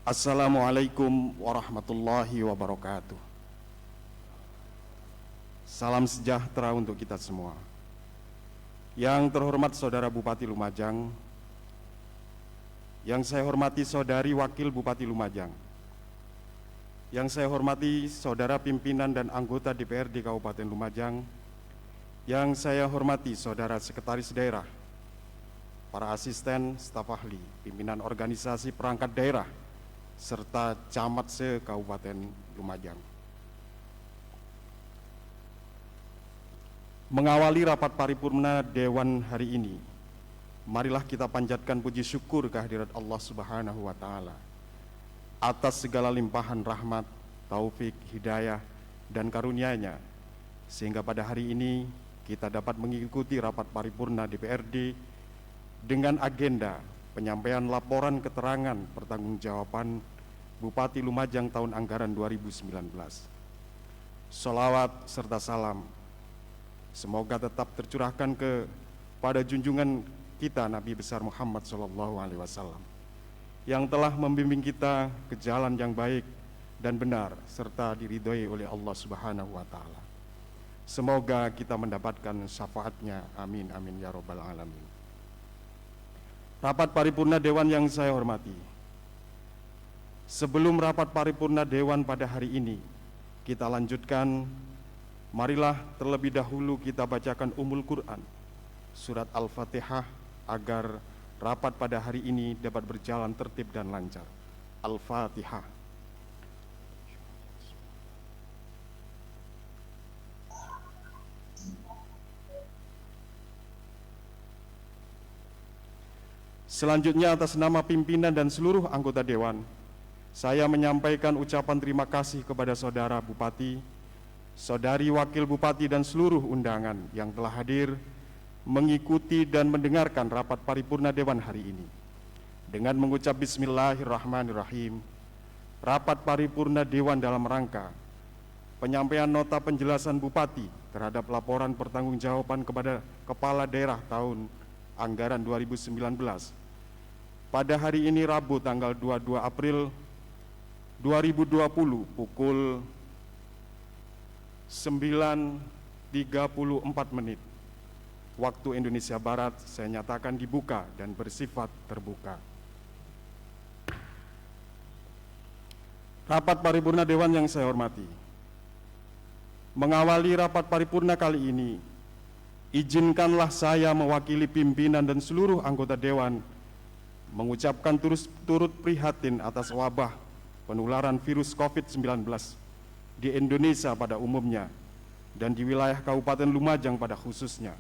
Assalamualaikum warahmatullahi wabarakatuh. Salam sejahtera untuk kita semua. Yang terhormat Saudara Bupati Lumajang, yang saya hormati Saudari Wakil Bupati Lumajang, yang saya hormati Saudara pimpinan dan anggota DPRD Kabupaten Lumajang, yang saya hormati Saudara Sekretaris Daerah, para asisten, staf ahli, pimpinan organisasi perangkat daerah, serta camat se-Kabupaten Lumajang. Mengawali rapat paripurna Dewan hari ini, marilah kita panjatkan puji syukur kehadirat Allah Subhanahu wa Ta'ala atas segala limpahan rahmat, taufik, hidayah, dan karunia-Nya, sehingga pada hari ini kita dapat mengikuti rapat paripurna DPRD dengan agenda penyampaian laporan keterangan pertanggungjawaban Bupati Lumajang tahun anggaran 2019. Sholawat serta salam semoga tetap tercurahkan kepada junjungan kita Nabi besar Muhammad SAW yang telah membimbing kita ke jalan yang baik dan benar serta diridhoi oleh Allah Subhanahu wa Ta'ala. Semoga kita mendapatkan syafaatnya, amin amin ya rabbal alamin. Rapat paripurna Dewan yang saya hormati, sebelum rapat paripurna Dewan pada hari ini kita lanjutkan, marilah terlebih dahulu kita bacakan Ummul Quran, surat Al-Fatihah, agar rapat pada hari ini dapat berjalan tertib dan lancar. Al-Fatihah. Selanjutnya, atas nama pimpinan dan seluruh anggota Dewan, saya menyampaikan ucapan terima kasih kepada Saudara Bupati, Saudari Wakil Bupati, dan seluruh undangan yang telah hadir mengikuti dan mendengarkan rapat paripurna Dewan hari ini. Dengan mengucap Bismillahirrahmanirrahim, rapat paripurna Dewan dalam rangka penyampaian nota penjelasan Bupati terhadap laporan pertanggungjawaban kepada Kepala Daerah tahun anggaran 2019 pada hari ini Rabu tanggal 22 April 2020 pukul 9.34 waktu Indonesia Barat saya nyatakan dibuka dan bersifat terbuka. Rapat paripurna Dewan yang saya hormati, mengawali rapat paripurna kali ini, izinkanlah saya mewakili pimpinan dan seluruh anggota Dewan mengucapkan turut prihatin atas wabah penularan virus COVID-19 di Indonesia pada umumnya dan di wilayah Kabupaten Lumajang pada khususnya.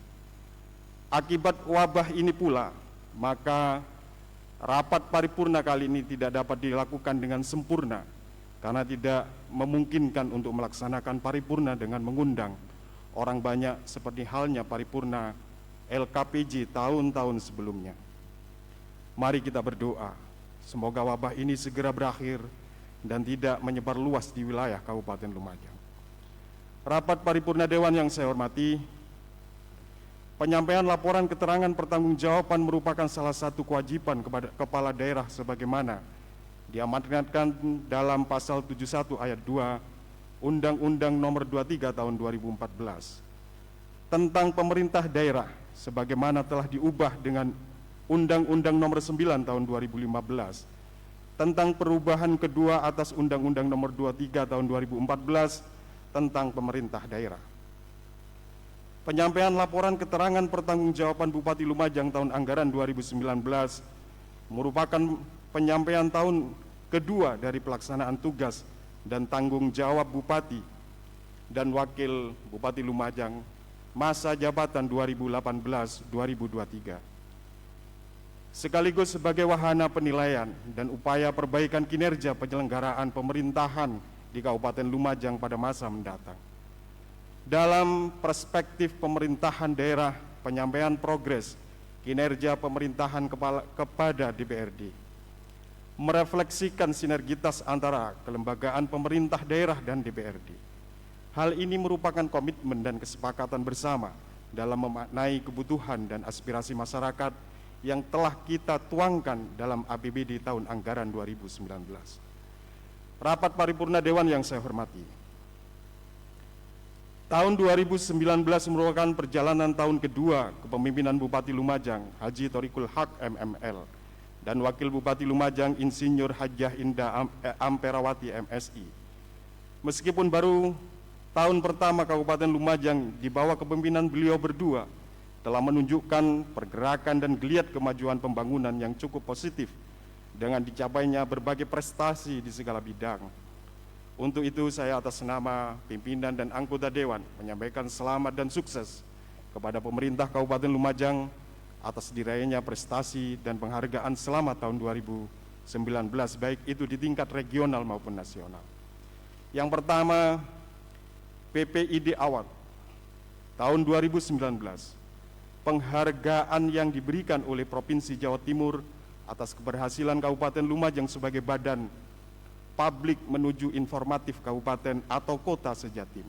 Akibat wabah ini pula, maka rapat paripurna kali ini tidak dapat dilakukan dengan sempurna karena tidak memungkinkan untuk melaksanakan paripurna dengan mengundang orang banyak seperti halnya paripurna LKPJ tahun-tahun sebelumnya. Mari kita berdoa, semoga wabah ini segera berakhir dan tidak menyebar luas di wilayah Kabupaten Lumajang. Rapat paripurna Dewan yang saya hormati, penyampaian laporan keterangan pertanggungjawaban merupakan salah satu kewajiban kepada Kepala Daerah sebagaimana diamanatkan dalam pasal 71 ayat 2 Undang-Undang Nomor 23 Tahun 2014 tentang pemerintah daerah sebagaimana telah diubah dengan Undang-Undang Nomor 9 Tahun 2015 tentang perubahan kedua atas Undang-Undang Nomor 23 Tahun 2014 tentang pemerintah daerah. Penyampaian laporan keterangan pertanggungjawaban Bupati Lumajang tahun anggaran 2019 merupakan penyampaian tahun kedua dari pelaksanaan tugas dan tanggung jawab Bupati dan Wakil Bupati Lumajang masa jabatan 2018-2023. Sekaligus sebagai wahana penilaian dan upaya perbaikan kinerja penyelenggaraan pemerintahan di Kabupaten Lumajang pada masa mendatang. Dalam perspektif pemerintahan daerah, penyampaian progres kinerja pemerintahan kepada DPRD merefleksikan sinergitas antara kelembagaan pemerintah daerah dan DPRD. Hal ini merupakan komitmen dan kesepakatan bersama dalam memaknai kebutuhan dan aspirasi masyarakat yang telah kita tuangkan dalam APBD tahun anggaran 2019. Rapat paripurna Dewan yang saya hormati, tahun 2019 merupakan perjalanan tahun kedua kepemimpinan Bupati Lumajang Haji Thoriqul Haq MML dan Wakil Bupati Lumajang Insinyur Hajah Indah Amperawati MSI. Meskipun baru tahun pertama Kabupaten Lumajang di bawah kepemimpinan beliau berdua telah menunjukkan pergerakan dan geliat kemajuan pembangunan yang cukup positif dengan dicapainya berbagai prestasi di segala bidang. Untuk itu saya atas nama pimpinan dan anggota Dewan menyampaikan selamat dan sukses kepada pemerintah Kabupaten Lumajang atas diraihnya prestasi dan penghargaan selama tahun 2019, baik itu di tingkat regional maupun nasional. Yang pertama, PPID Award tahun 2019, penghargaan yang diberikan oleh Provinsi Jawa Timur atas keberhasilan Kabupaten Lumajang sebagai badan publik menuju informatif kabupaten atau kota sejatim.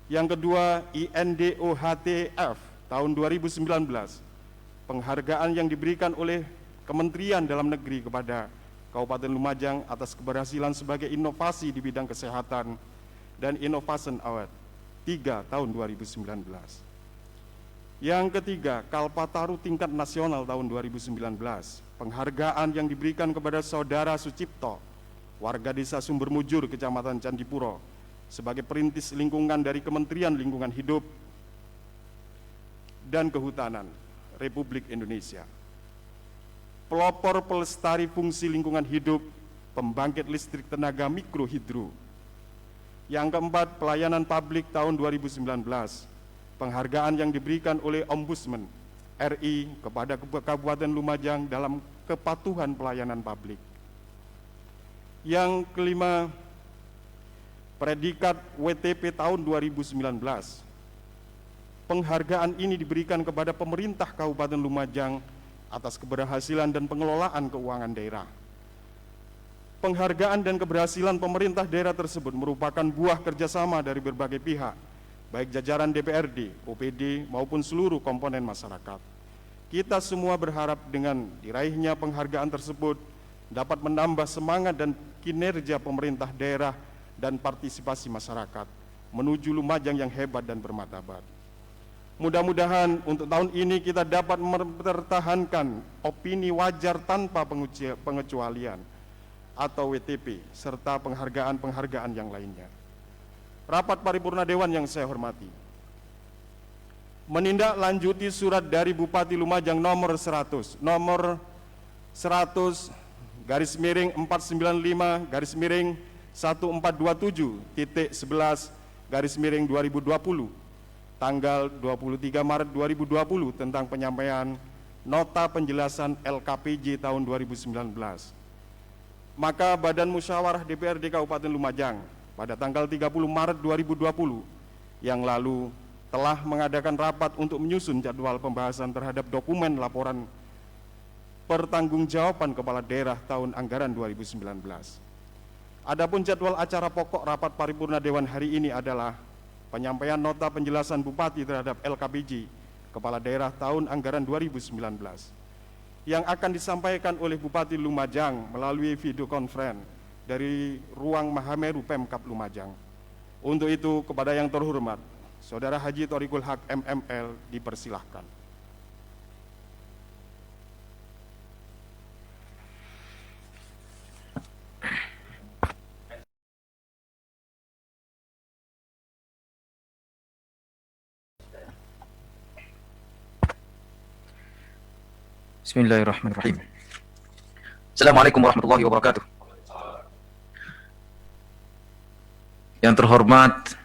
Yang kedua, INDOHTF tahun 2019, penghargaan yang diberikan oleh Kementerian Dalam Negeri kepada Kabupaten Lumajang atas keberhasilan sebagai inovasi di bidang kesehatan dan Innovation Award 3 tahun 2019. Yang ketiga, Kalpataru tingkat nasional tahun 2019, penghargaan yang diberikan kepada Saudara Sucipto, warga desa Sumbermujur, Kecamatan Candipuro, sebagai perintis lingkungan dari Kementerian Lingkungan Hidup dan Kehutanan Republik Indonesia. Pelopor pelestari fungsi lingkungan hidup, pembangkit listrik tenaga mikrohidro. Yang keempat, pelayanan publik tahun 2019, penghargaan yang diberikan oleh Ombudsman RI kepada Kabupaten Lumajang dalam kepatuhan pelayanan publik. Yang kelima, predikat WTP tahun 2019. Penghargaan ini diberikan kepada pemerintah Kabupaten Lumajang atas keberhasilan dan pengelolaan keuangan daerah. Penghargaan dan keberhasilan pemerintah daerah tersebut merupakan buah kerjasama dari berbagai pihak, baik jajaran DPRD, OPD, maupun seluruh komponen masyarakat. Kita semua berharap dengan diraihnya penghargaan tersebut dapat menambah semangat dan kinerja pemerintah daerah dan partisipasi masyarakat menuju Lumajang yang hebat dan bermartabat. Mudah-mudahan untuk tahun ini kita dapat mempertahankan opini wajar tanpa pengecualian atau WTP serta penghargaan-penghargaan yang lainnya. Rapat paripurna Dewan yang saya hormati, menindaklanjuti surat dari Bupati Lumajang nomor 100 garis miring 495 garis miring 1427.11 garis miring 2020 tanggal 23 Maret 2020 tentang penyampaian nota penjelasan LKPJ tahun 2019. Maka Badan Musyawarah DPRD Kabupaten Lumajang pada tanggal 30 Maret 2020 yang lalu telah mengadakan rapat untuk menyusun jadwal pembahasan terhadap dokumen laporan pertanggungjawaban Kepala Daerah tahun anggaran 2019. Adapun jadwal acara pokok rapat paripurna Dewan hari ini adalah penyampaian nota penjelasan Bupati terhadap LKPJ Kepala Daerah tahun anggaran 2019 yang akan disampaikan oleh Bupati Lumajang melalui video conference dari ruang Mahameru Pemkab Lumajang. Untuk itu kepada yang terhormat Saudara Haji Thoriqul Haq MML dipersilahkan. Bismillahirrahmanirrahim. Assalamualaikum warahmatullahi wabarakatuh. Yang terhormat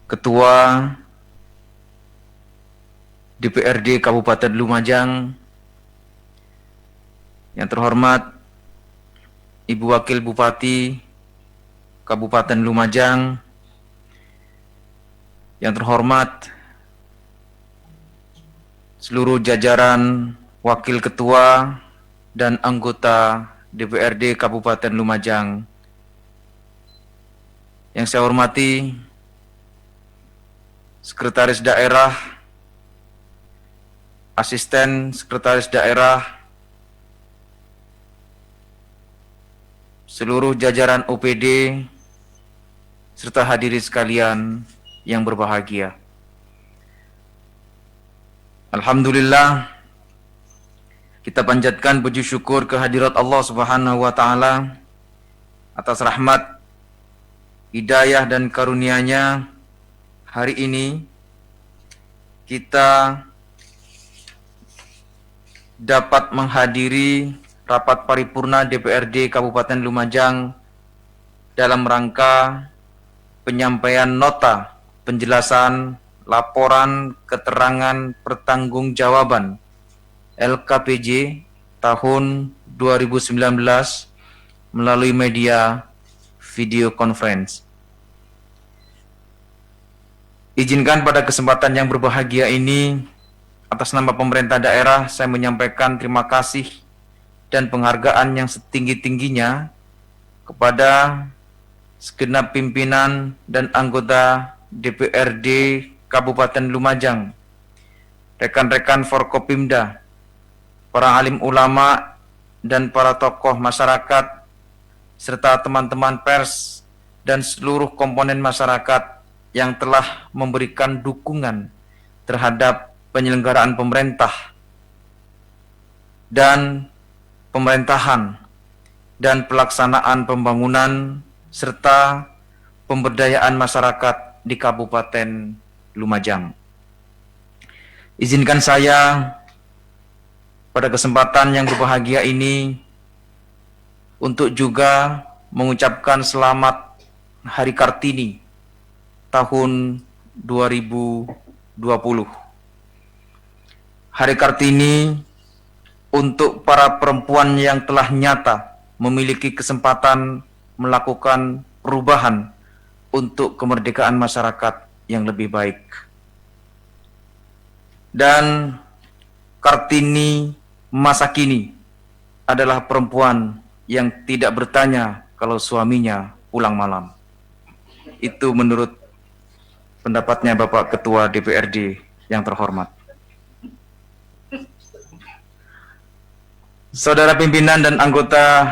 Ketua DPRD Kabupaten Lumajang, yang terhormat Ibu Wakil Bupati Kabupaten Lumajang, yang terhormat seluruh jajaran Wakil Ketua dan anggota DPRD Kabupaten Lumajang, yang saya hormati Sekretaris Daerah asisten sekretaris daerah, seluruh jajaran OPD, serta hadirin sekalian yang berbahagia. Alhamdulillah, kita panjatkan puji syukur kehadirat Allah Subhanahu wa taala atas rahmat, hidayah dan karunia-Nya. Hari ini kita dapat menghadiri rapat paripurna DPRD Kabupaten Lumajang dalam rangka penyampaian nota penjelasan laporan keterangan pertanggungjawaban LKPJ tahun 2019 melalui media video conference. Izinkan pada kesempatan yang berbahagia ini, atas nama pemerintah daerah, saya menyampaikan terima kasih dan penghargaan yang setinggi-tingginya kepada segenap pimpinan dan anggota DPRD Kabupaten Lumajang, rekan-rekan Forkopimda, para alim ulama dan para tokoh masyarakat, serta teman-teman pers dan seluruh komponen masyarakat yang telah memberikan dukungan terhadap penyelenggaraan pemerintah dan pemerintahan dan pelaksanaan pembangunan serta pemberdayaan masyarakat di Kabupaten Lumajang. Izinkan saya pada kesempatan yang berbahagia ini untuk juga mengucapkan selamat Hari Kartini tahun 2020. Hari Kartini untuk para perempuan yang telah nyata memiliki kesempatan melakukan perubahan untuk kemerdekaan masyarakat yang lebih baik. Dan Kartini masa kini adalah perempuan yang tidak bertanya kalau suaminya pulang malam. Itu menurut pendapatnya Bapak Ketua DPRD yang terhormat. Saudara pimpinan dan anggota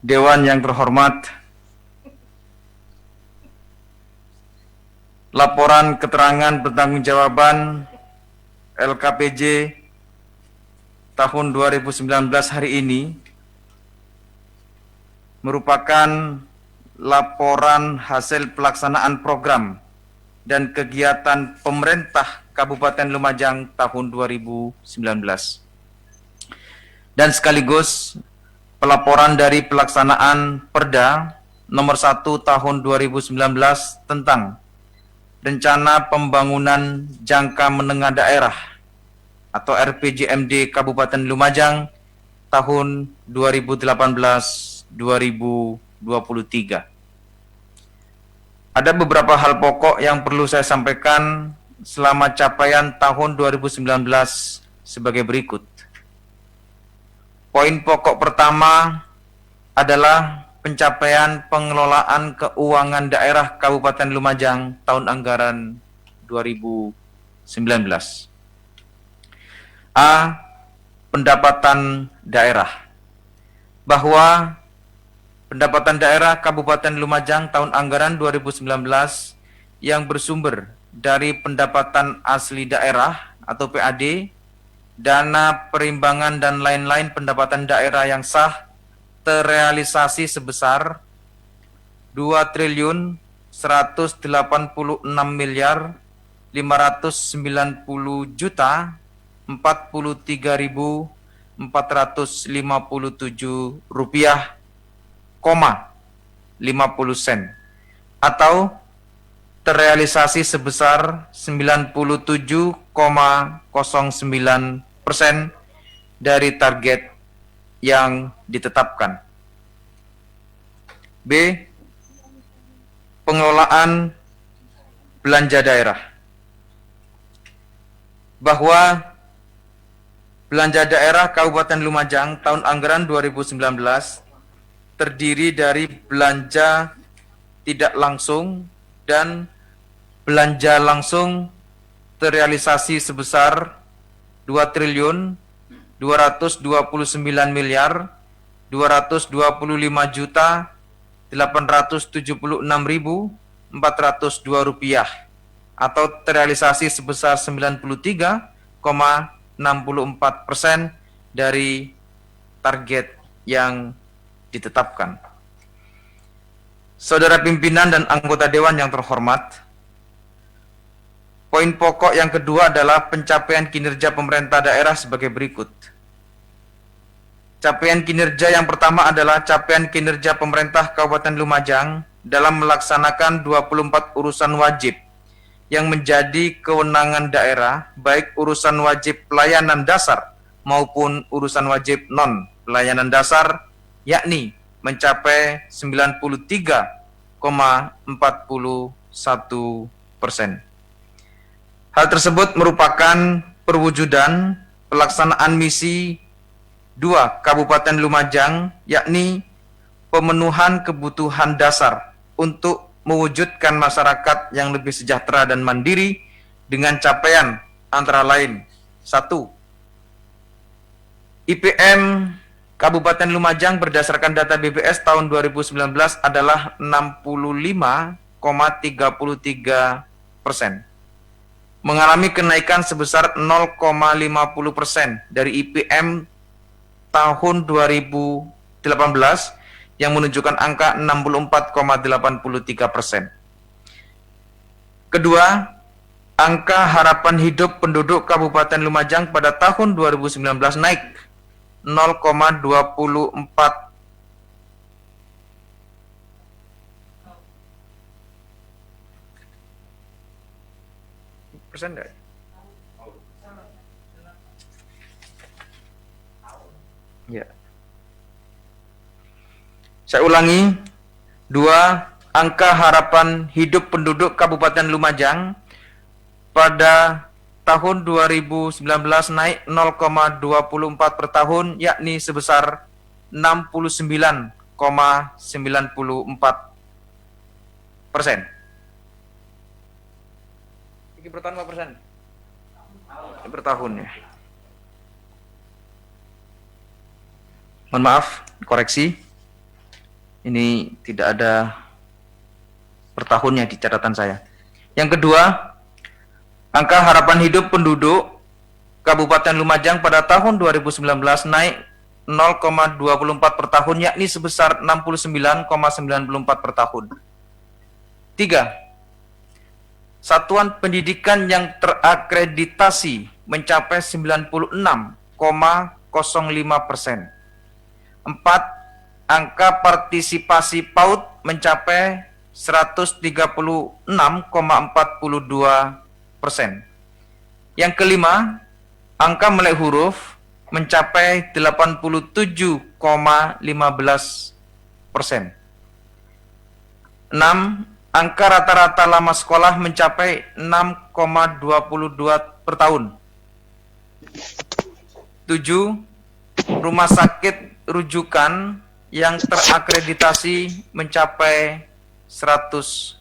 Dewan yang terhormat, laporan keterangan pertanggungjawaban LKPJ tahun 2019 hari ini merupakan laporan hasil pelaksanaan program dan kegiatan pemerintah Kabupaten Lumajang tahun 2019. Dan sekaligus pelaporan dari pelaksanaan Perda nomor 1 tahun 2019 tentang Rencana Pembangunan Jangka Menengah Daerah atau RPJMD Kabupaten Lumajang tahun 2018-2023. Ada beberapa hal pokok yang perlu saya sampaikan selama capaian tahun 2019 sebagai berikut. Poin pokok pertama adalah pencapaian pengelolaan keuangan daerah Kabupaten Lumajang tahun anggaran 2019. A. Pendapatan daerah. Bahwa pendapatan daerah Kabupaten Lumajang tahun anggaran 2019 yang bersumber dari pendapatan asli daerah atau PAD, dana perimbangan dan lain-lain pendapatan daerah yang sah terrealisasi sebesar 2.189.403.457 rupiah, 50 sen, atau terrealisasi sebesar 97,09% dari target yang ditetapkan. B. Pengelolaan belanja daerah. Bahwa belanja daerah Kabupaten Lumajang tahun anggaran 2019 terdiri dari belanja tidak langsung dan belanja langsung terrealisasi sebesar 2.229.279.876.402 atau terrealisasi sebesar 93,64% dari target yang ditetapkan. Saudara pimpinan dan anggota dewan yang terhormat, poin pokok yang kedua adalah pencapaian kinerja pemerintah daerah sebagai berikut. Capaian kinerja yang pertama adalah capaian kinerja pemerintah Kabupaten Lumajang dalam melaksanakan 24 urusan wajib yang menjadi kewenangan daerah, baik urusan wajib pelayanan dasar maupun urusan wajib non pelayanan dasar, yakni mencapai 93,41%. Hal tersebut merupakan perwujudan pelaksanaan misi 2 Kabupaten Lumajang, yakni pemenuhan kebutuhan dasar untuk mewujudkan masyarakat yang lebih sejahtera dan mandiri dengan capaian antara lain: 1. IPM Kabupaten Lumajang berdasarkan data BPS tahun 2019 adalah 65,33%, mengalami kenaikan sebesar 0,50% dari IPM tahun 2018 yang menunjukkan angka 64,83%. Kedua, angka harapan hidup penduduk Kabupaten Lumajang pada tahun 2019 naik 0,24 persen enggak? Ya. Saya ulangi, 2. Angka harapan hidup penduduk Kabupaten Lumajang pada tahun 2019 naik 0,24 per tahun, yakni sebesar 69,94%. Ini per tahun berapa persen? Per tahun ya. Mohon maaf, koreksi. Ini tidak ada per tahunnya di catatan saya. Yang kedua, angka harapan hidup penduduk Kabupaten Lumajang pada tahun 2019 naik 0,24 per tahun, yakni sebesar 69,94 per tahun. 3. Satuan pendidikan yang terakreditasi mencapai 96,05%. 4. Angka partisipasi PAUD mencapai 136,42%. Yang kelima, angka melek huruf mencapai 87,15%. 6. Angka rata-rata lama sekolah mencapai 6,22 per tahun. 7. Rumah sakit rujukan yang terakreditasi mencapai 100%.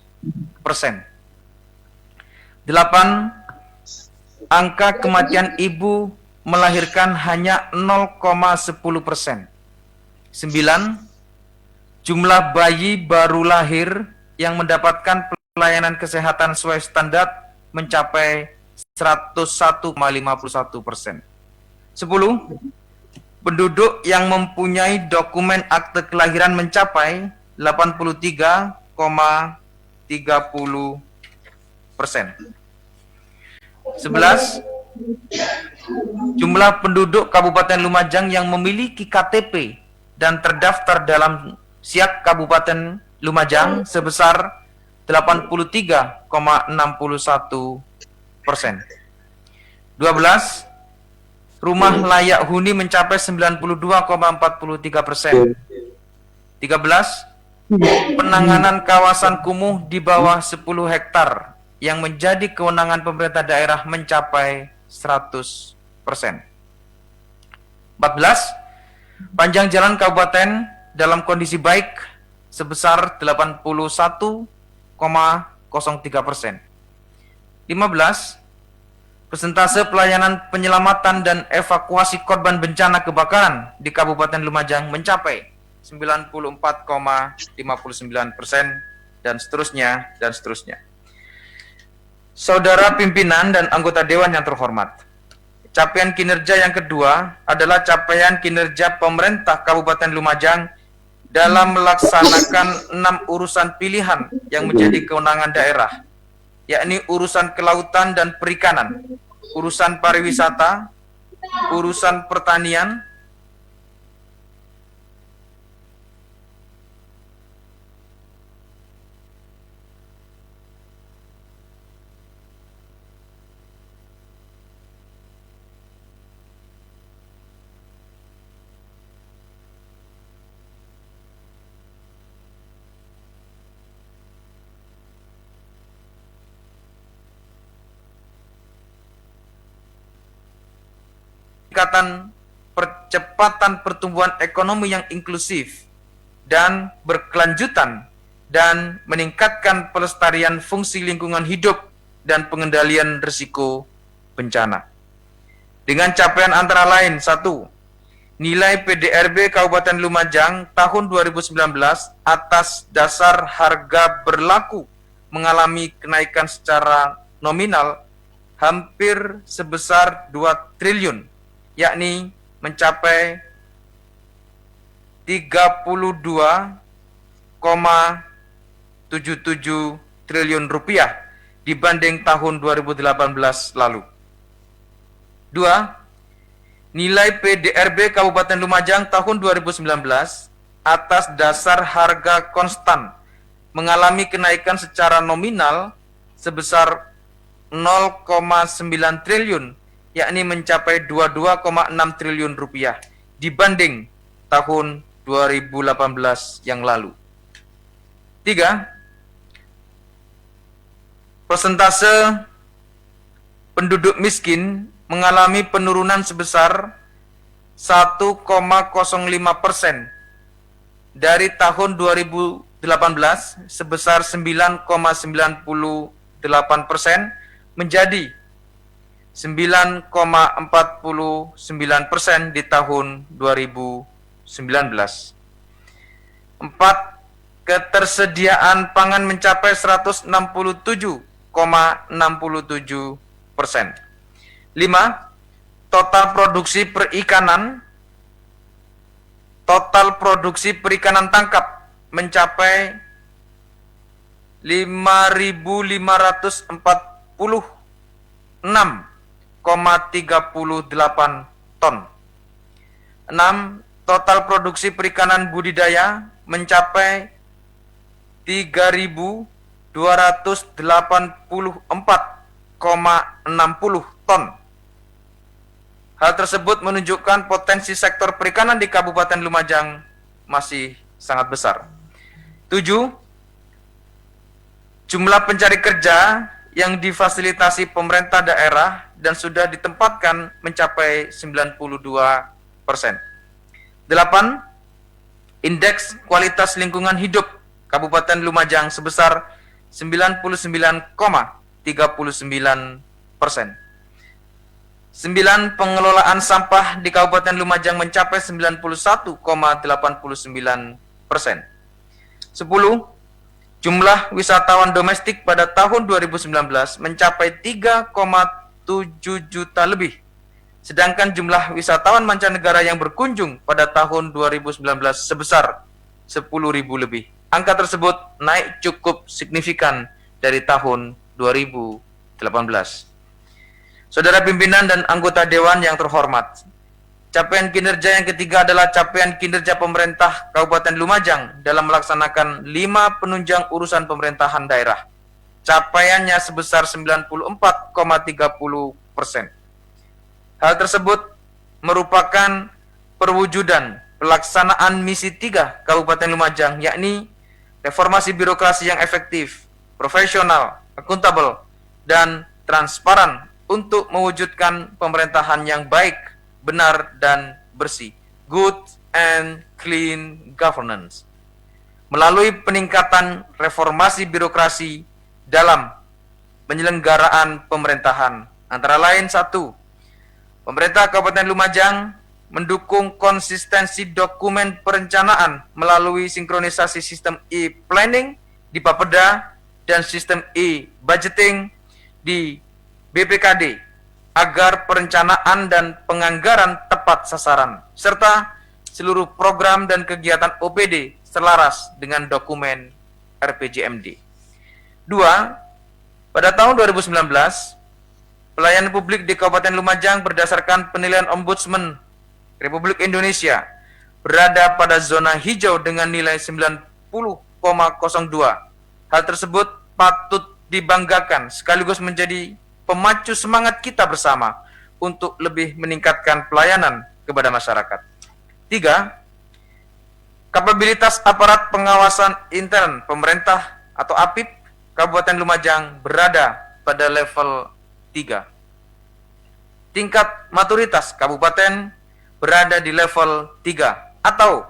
8. Angka kematian ibu melahirkan hanya 0,10%. 9. Jumlah bayi baru lahir yang mendapatkan pelayanan kesehatan sesuai standar mencapai 101,51%. 10. Penduduk yang mempunyai dokumen akte kelahiran mencapai 83,30%. 11. Jumlah penduduk Kabupaten Lumajang yang memiliki KTP dan terdaftar dalam SIAK Kabupaten Lumajang sebesar 83,61%. 12. Rumah layak huni mencapai 92,43%. 13. Penanganan kawasan kumuh di bawah 10 hektar yang menjadi kewenangan pemerintah daerah mencapai 100%. 14. Panjang jalan kabupaten dalam kondisi baik sebesar 81,03%. 15. Persentase pelayanan penyelamatan dan evakuasi korban bencana kebakaran di Kabupaten Lumajang mencapai 94,59% dan seterusnya dan seterusnya. Saudara pimpinan dan anggota dewan yang terhormat, capaian kinerja yang kedua adalah capaian kinerja pemerintah Kabupaten Lumajang dalam melaksanakan 6 urusan pilihan yang menjadi kewenangan daerah, yakni urusan kelautan dan perikanan, urusan pariwisata, urusan pertanian, peningkatan percepatan pertumbuhan ekonomi yang inklusif dan berkelanjutan dan meningkatkan pelestarian fungsi lingkungan hidup dan pengendalian risiko bencana. Dengan capaian antara lain: 1. Nilai PDRB Kabupaten Lumajang tahun 2019 atas dasar harga berlaku mengalami kenaikan secara nominal hampir sebesar 2 triliun, yakni mencapai 32,77 triliun rupiah dibanding tahun 2018 lalu. 2. Nilai PDRB Kabupaten Lumajang tahun 2019 atas dasar harga konstan mengalami kenaikan secara nominal sebesar 0,9 triliun, yakni mencapai 22,6 triliun rupiah dibanding tahun 2018 yang lalu. 3. Persentase penduduk miskin mengalami penurunan sebesar 1,05% dari tahun 2018 sebesar 9,98% menjadi 9,49% di tahun 2019. 4. Ketersediaan pangan mencapai 167,67%. 5. Total produksi perikanan tangkap mencapai 5.546,38 ton. 6. Total produksi perikanan budidaya mencapai 3.284,60 ton. Hal tersebut menunjukkan potensi sektor perikanan di Kabupaten Lumajang masih sangat besar. 7. Jumlah pencari kerja yang difasilitasi pemerintah daerah dan sudah ditempatkan mencapai 92%. 8. Indeks kualitas lingkungan hidup Kabupaten Lumajang sebesar 99,39%. 9. Pengelolaan sampah di Kabupaten Lumajang mencapai 91,89%. 10. Jumlah wisatawan domestik pada tahun 2019 mencapai 3,7 juta lebih. Sedangkan jumlah wisatawan mancanegara yang berkunjung pada tahun 2019 sebesar 10.000 lebih. Angka tersebut naik cukup signifikan dari tahun 2018. Saudara pimpinan dan anggota dewan yang terhormat, capaian kinerja yang ketiga adalah capaian kinerja pemerintah Kabupaten Lumajang dalam melaksanakan 5 penunjang urusan pemerintahan daerah. Capaiannya sebesar 94,30%. Hal tersebut merupakan perwujudan pelaksanaan misi 3 Kabupaten Lumajang, yakni reformasi birokrasi yang efektif, profesional, akuntabel, dan transparan untuk mewujudkan pemerintahan yang baik, benar, dan bersih. Good and clean governance. Melalui peningkatan reformasi birokrasi dalam penyelenggaraan pemerintahan Antara lain: 1. Pemerintah Kabupaten Lumajang mendukung konsistensi dokumen perencanaan melalui sinkronisasi sistem e-planning di Bapeda dan sistem e-budgeting di BPKD agar perencanaan dan penganggaran tepat sasaran serta seluruh program dan kegiatan OPD selaras dengan dokumen RPJMD. 2. Pada tahun 2019, pelayanan publik di Kabupaten Lumajang berdasarkan penilaian Ombudsman Republik Indonesia berada pada zona hijau dengan nilai 90,02. Hal tersebut patut dibanggakan sekaligus menjadi pemacu semangat kita bersama untuk lebih meningkatkan pelayanan kepada masyarakat. 3. Kapabilitas aparat pengawasan intern pemerintah atau APIP Kabupaten Lumajang berada pada level 3. Tingkat maturitas kabupaten berada di level 3 atau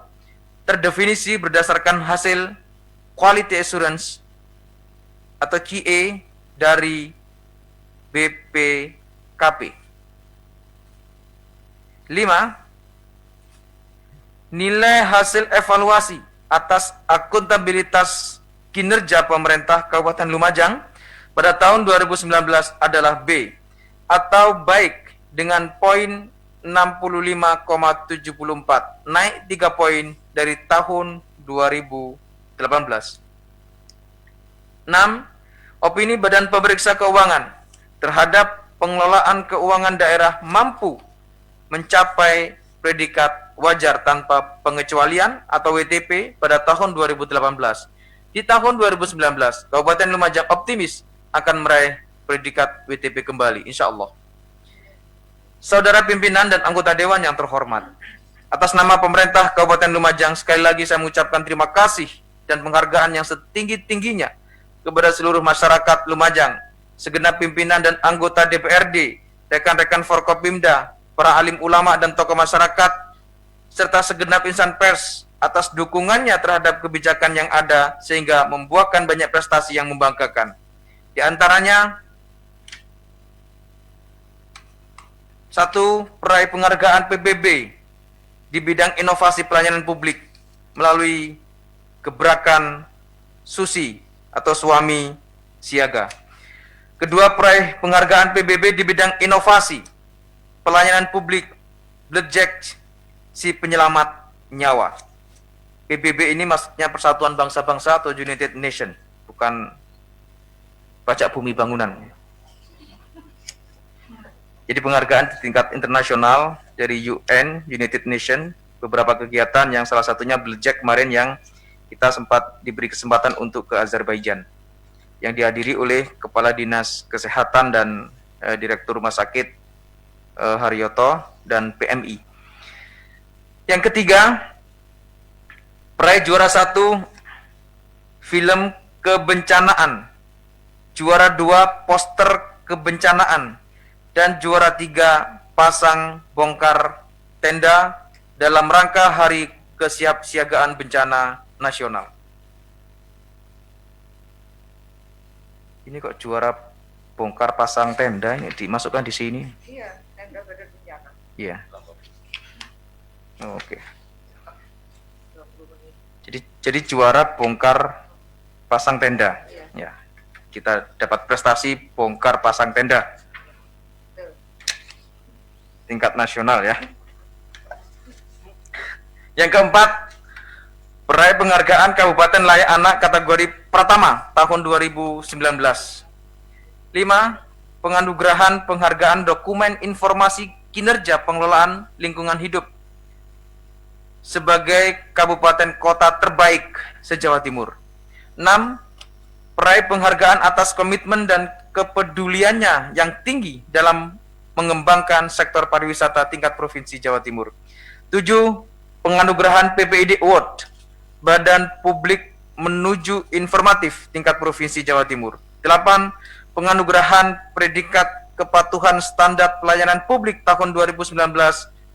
terdefinisi berdasarkan hasil Quality Assurance atau QA dari BPKP. 5. Nilai hasil evaluasi atas akuntabilitas kinerja pemerintah Kabupaten Lumajang pada tahun 2019 adalah B atau baik dengan poin 65,74, naik 3 poin dari tahun 2018. 6. Opini Badan Pemeriksa Keuangan terhadap pengelolaan keuangan daerah mampu mencapai predikat wajar tanpa pengecualian atau WTP pada tahun 2018. Di tahun 2019, Kabupaten Lumajang optimis akan meraih predikat WTP kembali, insya Allah. Saudara pimpinan dan anggota Dewan yang terhormat, atas nama pemerintah Kabupaten Lumajang, sekali lagi saya mengucapkan terima kasih dan penghargaan yang setinggi-tingginya kepada seluruh masyarakat Lumajang, segenap pimpinan dan anggota DPRD, rekan-rekan Forkopimda, para alim ulama dan tokoh masyarakat, serta segenap insan pers atas dukungannya terhadap kebijakan yang ada sehingga membuahkan banyak prestasi yang membanggakan. Di antaranya, 1. Peraih penghargaan PBB di bidang inovasi pelayanan publik melalui gebrakan Susi atau suami siaga. Kedua, peraih penghargaan PBB di bidang inovasi pelayanan publik Blejek si penyelamat nyawa. PBB ini maksudnya Persatuan Bangsa-Bangsa atau United Nation, bukan pajak bumi bangunan. Jadi penghargaan di tingkat internasional dari UN, United Nation, beberapa kegiatan yang salah satunya Blejek kemarin yang kita sempat diberi kesempatan untuk ke Azerbaijan, yang dihadiri oleh Kepala Dinas Kesehatan dan Direktur Rumah Sakit Haryoto dan PMI. Yang ketiga, peraih juara 1 film kebencanaan, juara 2 poster kebencanaan, dan juara 3 pasang bongkar tenda dalam rangka Hari Kesiapsiagaan Bencana Nasional. Ini kok juara bongkar pasang tenda ini dimasukkan di sini? Iya, tenda badan bencana. Iya. Oh, oke. 20 menit. Jadi juara bongkar pasang tenda. Iya. Ya. Kita dapat prestasi bongkar pasang tenda Betul. tingkat nasional ya. Yang keempat, peraih penghargaan Kabupaten Layak Anak kategori Pratama tahun 2019. 5. Penganugerahan penghargaan dokumen informasi kinerja pengelolaan lingkungan hidup sebagai kabupaten kota terbaik se-Jawa Timur. 6. Peraih penghargaan atas komitmen dan kepeduliannya yang tinggi dalam mengembangkan sektor pariwisata tingkat provinsi Jawa Timur. 7. Penganugerahan PPID Award Badan Publik Menuju Informatif tingkat provinsi Jawa Timur. 8. Penganugerahan predikat kepatuhan standar pelayanan publik tahun 2019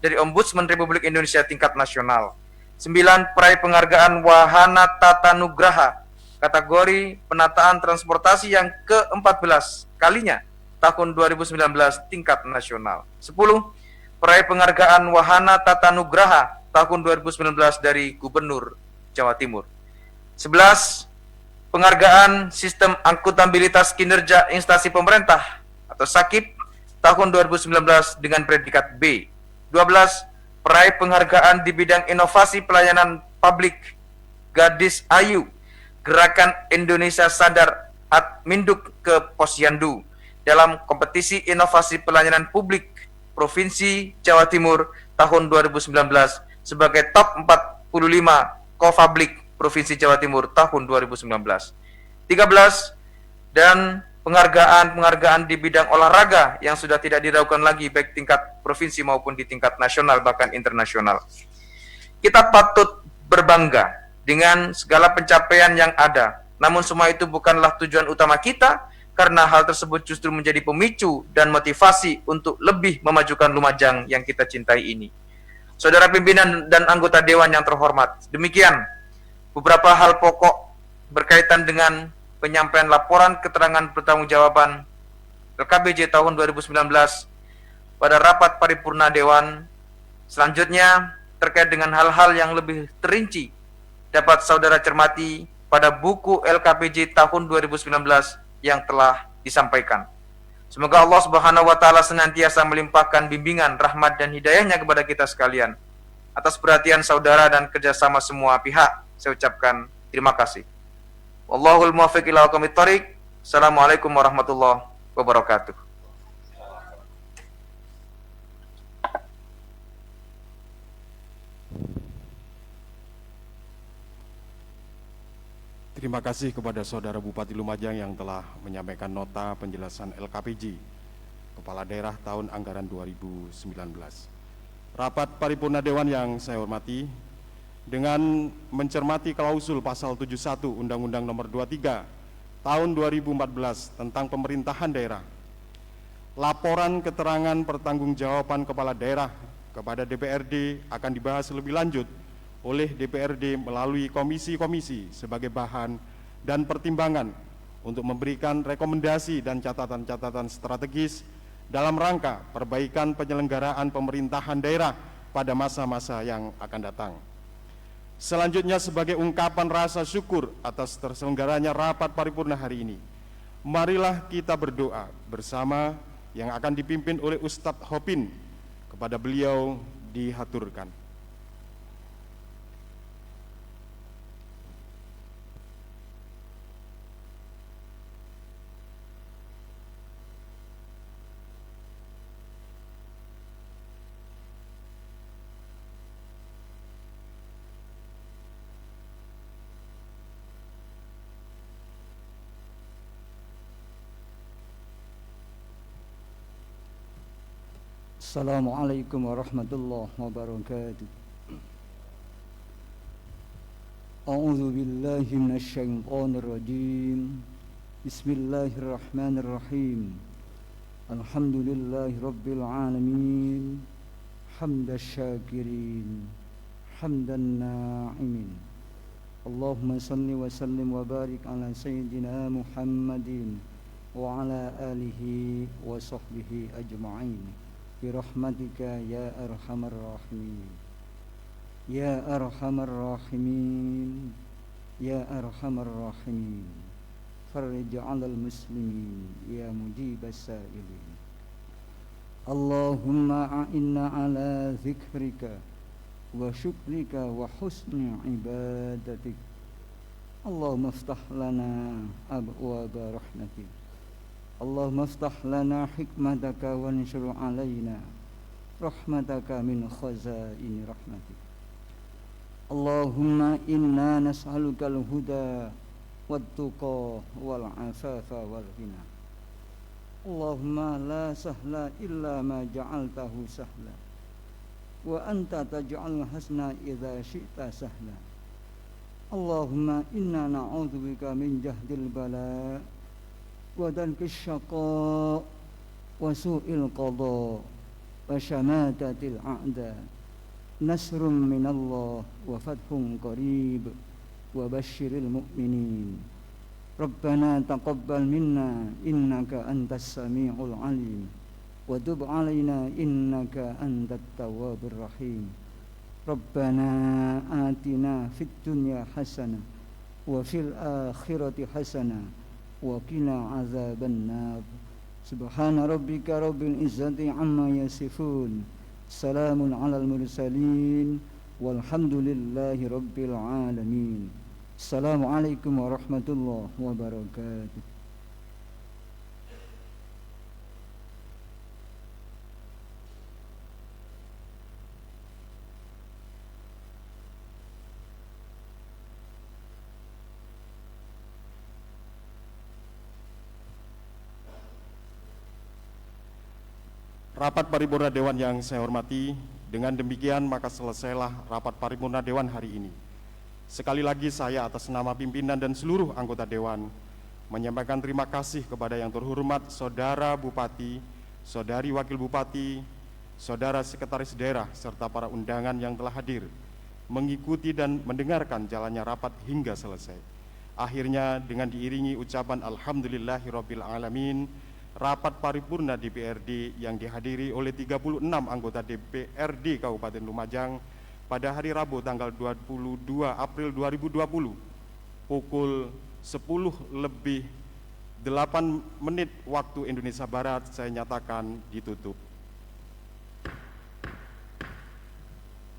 dari Ombudsman Republik Indonesia tingkat nasional. 9. Peraih penghargaan Wahana Tata Nugraha kategori penataan transportasi yang ke-14 kalinya tahun 2019 tingkat nasional. 10. Peraih penghargaan Wahana Tata Nugraha tahun 2019 dari Gubernur Jawa Timur. 11. Penghargaan Sistem Akuntabilitas Kinerja Instansi Pemerintah atau SAKIP tahun 2019 dengan predikat B. 12. Peraih penghargaan di bidang inovasi pelayanan publik Gadis Ayu Gerakan Indonesia Sadar Adminduk ke Posyandu dalam kompetisi inovasi pelayanan publik Provinsi Jawa Timur tahun 2019 sebagai top 45 Kofablik Provinsi Jawa Timur tahun 2019. 13. Dan penghargaan di bidang olahraga yang sudah tidak diragukan lagi baik tingkat provinsi maupun di tingkat nasional bahkan internasional. Kita patut berbangga dengan segala pencapaian yang ada. Namun semua itu bukanlah tujuan utama kita, karena hal tersebut justru menjadi pemicu dan motivasi untuk lebih memajukan Lumajang yang kita cintai ini. Saudara pimpinan dan anggota Dewan yang terhormat, demikian beberapa hal pokok berkaitan dengan penyampaian laporan keterangan pertanggungjawaban LKPJ tahun 2019 pada rapat paripurna Dewan. Selanjutnya, terkait dengan hal-hal yang lebih terinci, dapat saudara cermati pada buku LKPJ tahun 2019 yang telah disampaikan. Semoga Allah Subhanahu wa taala senantiasa melimpahkan bimbingan, rahmat dan hidayahnya kepada kita sekalian. Atas perhatian saudara dan kerjasama semua pihak, saya ucapkan terima kasih. Wallahul muwaffiq ila aqwamit thoriq. Assalamualaikum warahmatullahi wabarakatuh. Terima kasih kepada Saudara Bupati Lumajang yang telah menyampaikan nota penjelasan LKPJ Kepala Daerah tahun anggaran 2019. Rapat paripurna Dewan yang saya hormati, dengan mencermati klausul pasal 71 Undang-Undang Nomor 23 tahun 2014 tentang pemerintahan daerah, laporan keterangan pertanggungjawaban kepala daerah kepada DPRD akan dibahas lebih lanjut oleh DPRD melalui komisi-komisi sebagai bahan dan pertimbangan untuk memberikan rekomendasi dan catatan-catatan strategis dalam rangka perbaikan penyelenggaraan pemerintahan daerah pada masa-masa yang akan datang. Selanjutnya, sebagai ungkapan rasa syukur atas terselenggaranya rapat paripurna hari ini, marilah kita berdoa bersama yang akan dipimpin oleh Ustadz Hopin. Kepada beliau dihaturkan. Assalamualaikum warahmatullahi wabarakatuh. A'udzu billahi minasyaitonir rajim. Bismillahirrahmanirrahim. Alhamdulillahi rabbil alamin. Hamdasy syakirin, hamdan na'imin. Allahumma salli wa sallim wa barik ala sayyidina Muhammadin wa ala alihi wa sahbihi ajma'in. Birahmatika ya arhamar rahimin, ya arhamar rahimin, ya arhamar rahimin. Farij 'alal muslimin ya mujibas sa'ilin. Allahumma a'inna ala dzikrika wa syukrika wa husni ibadatik. Allahumma iftah lana abwaaba rahmatik. Allahumma iftah lana hikmataka wa anshur alaina rahmataka min khazaini rahmatik. Allahumma inna nas'aluka al-huda wat-tuqa wal-afafa wal-ghina. Allahumma la sahla illa ma ja'altahu sahla wa anta taj'al hasna idza syi'ta sahla. Allahumma inna na'udzubika min jahdil bala wa darkis syaqa wa su'il qada wa syamatatil a'da. Nasrun minallah wa fathun qarib wa basyiril mu'minin. Rabbana taqabbal minna innaka antas sami'ul alim wa tub alaina innaka antat tawwabur rahim. Rabbana atina fid dunya hasanah wa fil akhirati hasanah wa qina azabannar. Subhana rabbika rabbil izzati amma yasifun. Salamun alal mursalin walhamdulillahi rabbil alamin. Assalamualaikum warahmatullahi wabarakatuh. Rapat paripurna Dewan yang saya hormati, dengan demikian maka selesailah rapat paripurna Dewan hari ini. Sekali lagi saya atas nama pimpinan dan seluruh anggota Dewan menyampaikan terima kasih kepada yang terhormat Saudara Bupati, Saudari Wakil Bupati, Saudara Sekretaris Daerah, serta para undangan yang telah hadir, mengikuti dan mendengarkan jalannya rapat hingga selesai. Akhirnya dengan diiringi ucapan Alhamdulillahirabbil alamin, rapat paripurna DPRD yang dihadiri oleh 36 anggota DPRD Kabupaten Lumajang pada hari Rabu tanggal 22 April 2020 pukul 10:08 waktu Indonesia Barat saya nyatakan ditutup.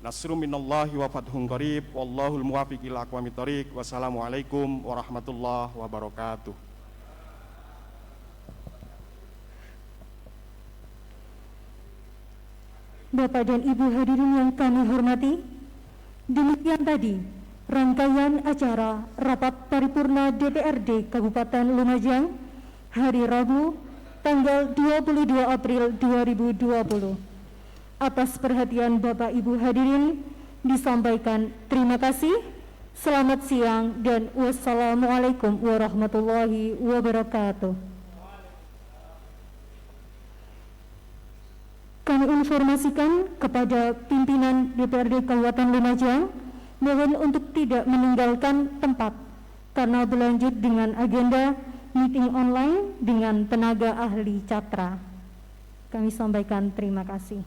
Nasrum minallahi wa fathun qarib wallahul muwaffiq ila aqwamit thoriq. Wassalamualaikum warahmatullahi wabarakatuh. Bapak dan Ibu hadirin yang kami hormati, demikian tadi rangkaian acara rapat paripurna DPRD Kabupaten Lumajang hari Rabu tanggal 22 April 2020. Atas perhatian Bapak Ibu hadirin disampaikan terima kasih, selamat siang dan wassalamualaikum warahmatullahi wabarakatuh. Kami informasikan kepada pimpinan DPRD Kabupaten Lumajang, mohon untuk tidak meninggalkan tempat karena berlanjut dengan agenda meeting online dengan tenaga ahli Cakra. Kami sampaikan terima kasih.